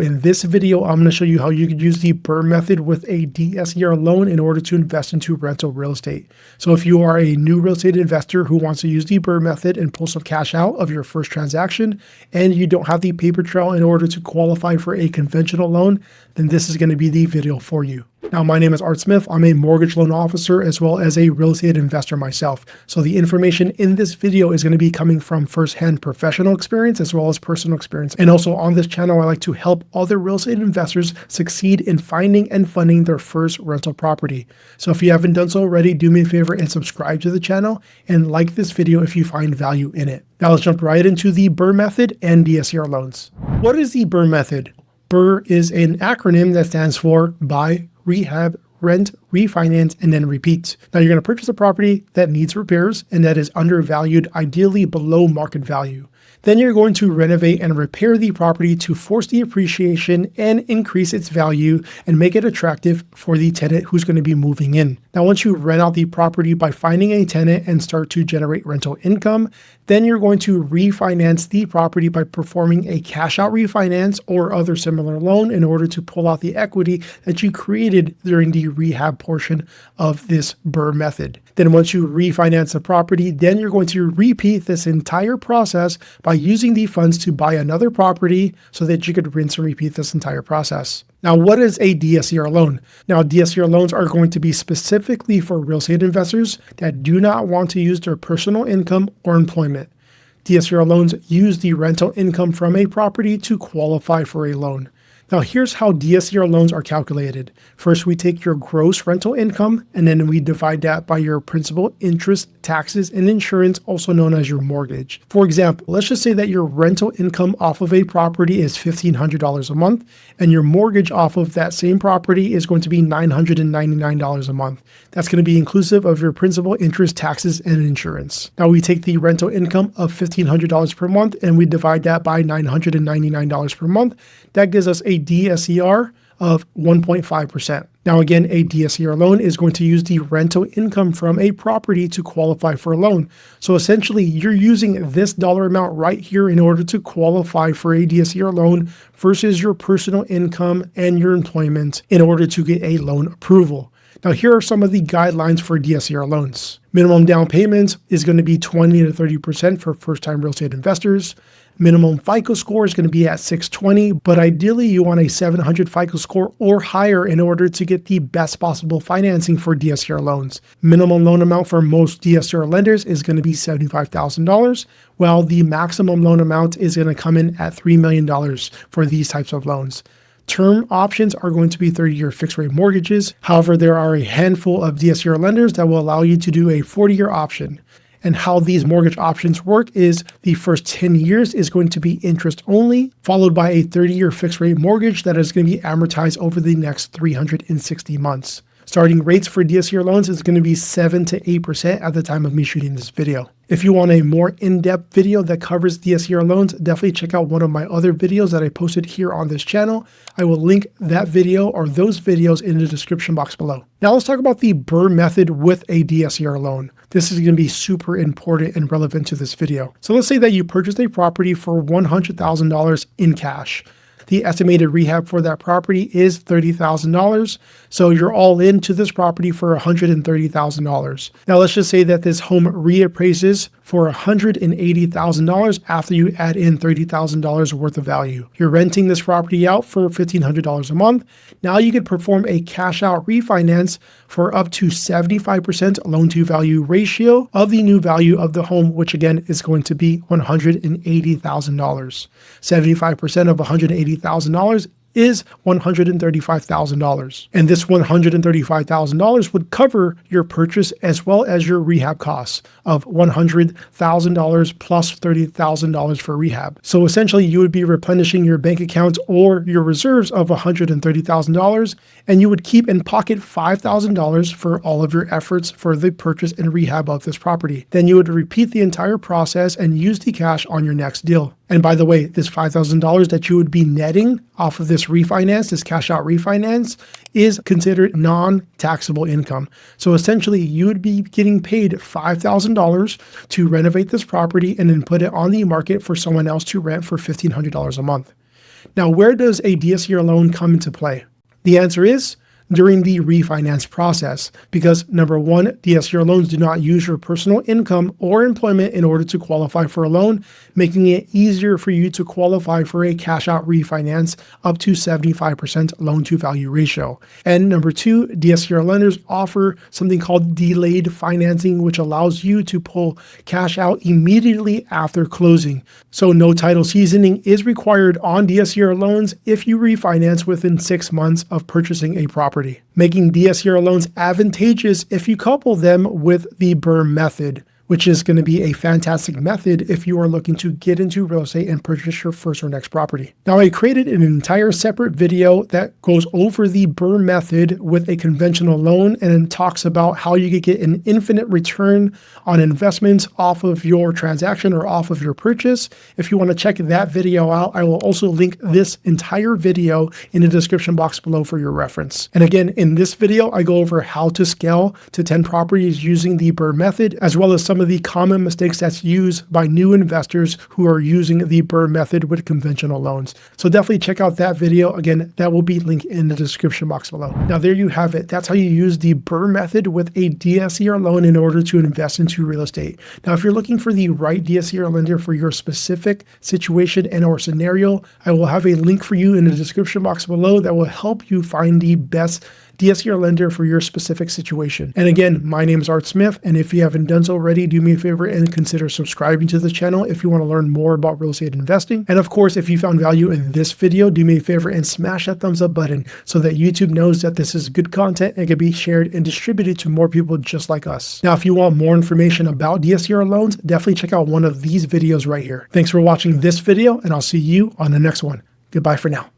In this video, I'm going to show you how you can use the BRRRR method with a DSCR loan in order to invest into rental real estate. So if you are a new real estate investor who wants to use the BRRRR method and pull some cash out of your first transaction, and you don't have the paper trail in order to qualify for a conventional loan, then this is going to be the video for you. Now, my name is Art Smith. I'm a mortgage loan officer as well as a real estate investor myself. So the information in this video is going to be coming from firsthand professional experience as well as personal experience. And also on this channel, I like to help other real estate investors succeed in finding and funding their first rental property. So if you haven't done so already, do me a favor and subscribe to the channel and like this video if you find value in it. Now let's jump right into the BRRRR method and DSCR loans. What is the BRRRR method? BRRRR is an acronym that stands for buy, rehab, rent, refinance, and then repeat. Now you're going to purchase a property that needs repairs and that is undervalued, ideally below market value. Then you're going to renovate and repair the property to force the appreciation and increase its value and make it attractive for the tenant who's going to be moving in. Now, once you rent out the property by finding a tenant and start to generate rental income, then you're going to refinance the property by performing a cash out refinance or other similar loan in order to pull out the equity that you created during the rehab portion of this BRRRR method. Then once you refinance the property, then you're going to repeat this entire process by using the funds to buy another property so that you could rinse and repeat this entire process. Now, what is a DSCR loan? Now, DSCR loans are going to be specifically for real estate investors that do not want to use their personal income or employment. DSCR loans use the rental income from a property to qualify for a loan. Now, here's how DSCR loans are calculated. First, we take your gross rental income, and then we divide that by your principal, interest, taxes, and insurance, also known as your mortgage. For example, let's just say that your rental income off of a property is $1,500 a month, and your mortgage off of that same property is going to be $999 a month. That's going to be inclusive of your principal, interest, taxes, and insurance. Now, we take the rental income of $1,500 per month, and we divide that by $999 per month. That gives us a DSCR of 1.5%. Now again, a DSCR loan is going to use the rental income from a property to qualify for a loan. So essentially, you're using this dollar amount right here in order to qualify for a DSCR loan versus your personal income and your employment in order to get a loan approval. Now, here are some of the guidelines for DSCR loans. Minimum down payment is going to be 20 to 30% for first-time real estate investors. Minimum FICO score is going to be at 620, but ideally you want a 700 FICO score or higher in order to get the best possible financing for DSCR loans. Minimum loan amount for most DSCR lenders is going to be $75,000, while the maximum loan amount is going to come in at $3 million for these types of loans. Term options are going to be 30-year fixed-rate mortgages. However, there are a handful of DSCR lenders that will allow you to do a 40-year option. And how these mortgage options work is the first 10 years is going to be interest only, followed by a 30-year fixed-rate mortgage that is going to be amortized over the next 360 months. Starting rates for DSCR loans is going to be 7 to 8% at the time of me shooting this video. If you want a more in-depth video that covers DSCR loans, definitely check out one of my other videos that I posted here on this channel. I will link that video or those videos in the description box below. Now let's talk about the BRRRR method with a DSCR loan. This is going to be super important and relevant to this video. So let's say that you purchased a property for $100,000 in cash. The estimated rehab for that property is $30,000. So you're all into this property for $130,000. Now let's just say that this home reappraises for $180,000 after you add in $30,000 worth of value. You're renting this property out for $1,500 a month. Now you could perform a cash out refinance for up to 75% loan to value ratio of the new value of the home, which again is going to be $180,000. 75% of $180,000 is $135,000. And this $135,000 would cover your purchase as well as your rehab costs of $100,000 plus $30,000 for rehab. So essentially you would be replenishing your bank account or your reserves of $130,000, and you would keep in pocket $5,000 for all of your efforts for the purchase and rehab of this property. Then you would repeat the entire process and use the cash on your next deal. And by the way, this $5,000 that you would be netting off of this refinance, this cash out refinance, is considered non-taxable income. So essentially, you would be getting paid $5,000 to renovate this property and then put it on the market for someone else to rent for $1,500 a month. Now, where does a DSCR loan come into play? The answer is during the refinance process, because number one, DSCR loans do not use your personal income or employment in order to qualify for a loan, making it easier for you to qualify for a cash out refinance up to 75% loan to value ratio. And number two, DSCR lenders offer something called delayed financing, which allows you to pull cash out immediately after closing. So no title seasoning is required on DSCR loans if you refinance within 6 months of purchasing a property, making DSCR loans advantageous if you couple them with the BRRRR method, which is going to be a fantastic method if you are looking to get into real estate and purchase your first or next property. Now, I created an entire separate video that goes over the BRRRR method with a conventional loan and talks about how you could get an infinite return on investments off of your transaction or off of your purchase. If you want to check that video out, I will also link this entire video in the description box below for your reference. And again, in this video, I go over how to scale to 10 properties using the BRRRR method, as well as some of the common mistakes that's used by new investors who are using the BRRRR method with conventional loans. So definitely check out that video. Again, that will be linked in the description box below. Now, there you have it. That's how you use the BRRRR method with a DSCR loan in order to invest into real estate. Now, if you're looking for the right DSCR lender for your specific situation and or scenario, I will have a link for you in the description box below that will help you find the best DSCR lender for your specific situation. And again, my name is Art Smith, and if you haven't done so already, do me a favor and consider subscribing to the channel if you want to learn more about real estate investing. And of course, if you found value in this video, do me a favor and smash that thumbs up button so that YouTube knows that this is good content and can be shared and distributed to more people just like us. Now, if you want more information about DSCR loans, definitely check out one of these videos right here. Thanks for watching this video, and I'll see you on the next one. Goodbye for now.